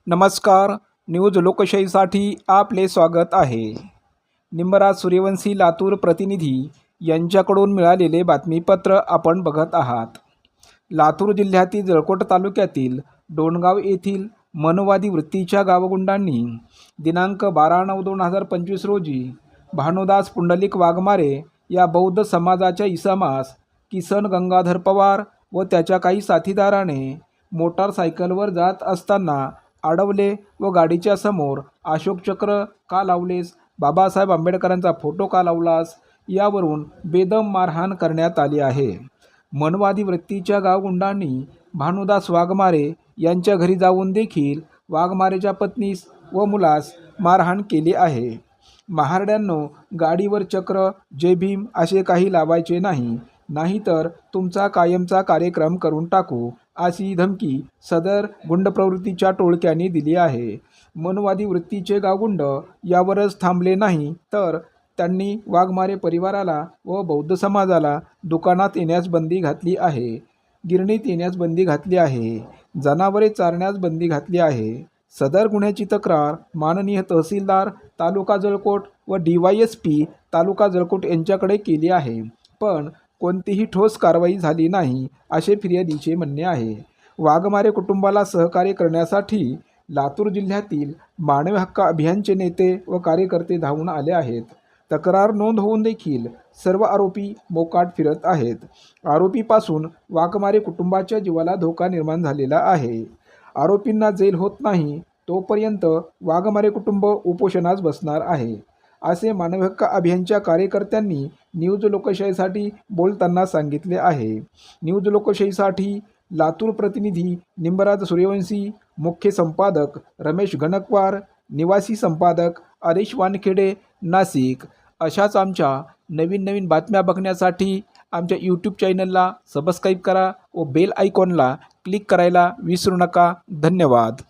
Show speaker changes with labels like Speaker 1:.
Speaker 1: नमस्कार. न्यूज लोकशाहीसाठी आपले स्वागत आहे. निंबराज सूर्यवंशी लातूर प्रतिनिधी यांच्याकडून मिळालेले बातमीपत्र आपण बघत आहात. लातूर जिल्ह्यातील जळकोट तालुक्यातील डोणगाव येथील मनोवादी वृत्तीच्या गावगुंडांनी दिनांक 12/9/2025 रोजी भानुदास पुंडलिक वाघमारे या बौद्ध समाजाच्या इसमास किसन गंगाधर पवार व त्याच्या काही साथीदाराने मोटारसायकलवर जात असताना अडवले व गाडीच्या समोर अशोक चक्र का लावलेस, बाबासाहेब आंबेडकरांचा फोटो का लावलास यावरून बेदम मारहाण करण्यात आली आहे. मनवादी वृत्तीच्या गावगुंडांनी भानुदास वाघमारे यांच्या घरी जाऊन देखील वाघमारेच्या पत्नीस व मुलास मारहाण केली आहे. महारड्यांनो, गाडीवर चक्र, जय भीम असे काही लावायचे नाही, नाहीतर तुमचा कायमचा कार्यक्रम करून टाकू, अशी धमकी सदर गुंड प्रवृत्तीच्या टोळक्यांनी दिली आहे. मनवादी वृत्तीचे गावगुंड यावरच थांबले नाही तर त्यांनी वाघमारे परिवाराला व बौद्ध समाजाला दुकानात येण्यास बंदी घातली आहे, गिरणीत येण्यास बंदी घातली आहे, जनावरे चारण्यास बंदी घातली आहे. सदर गुन्ह्याची तक्रार माननीय तहसीलदार तालुका जळकोट व DYSP तालुका जळकोट यांच्याकडे केली आहे, पण कोणतीही ठोस कारवाई झाली नाही असे फिर्यादीचे म्हणणे आहे. वाघमारे कुटुंबाला सहकार्य करण्यासाठी लातूर जिल्ह्यातील मानवी हक्क अभियानचे नेते व कार्यकर्ते धावून आले आहेत. तक्रार नोंद होऊन देखील सर्व आरोपी मोकाट फिरत आहेत. आरोपीपासून वाघमारे कुटुंबाच्या जीवाला धोका निर्माण झालेला आहे. आरोपींना जेल होत नाही तोपर्यंत वाघमारे कुटुंब उपोषणास बसणार आहे, असे मानवी हक्क अभियानच्या कार्यकर्त्यांनी न्यूज लोकशाहीसाठी बोलताना सांगितले आहे. न्यूज लोकशाहीसाठी लातूर प्रतिनिधी निंबराज सूर्यवंशी, मुख्य संपादक रमेश गणकवार, निवासी संपादक हरीश वानखेडे, नाशिक. अशाच आमच्या नवीन बातम्या बघण्यासाठी आमच्या यूट्यूब चॅनलला सबस्क्राईब करा व बेल आयकॉनला क्लिक करायला विसरू नका. धन्यवाद.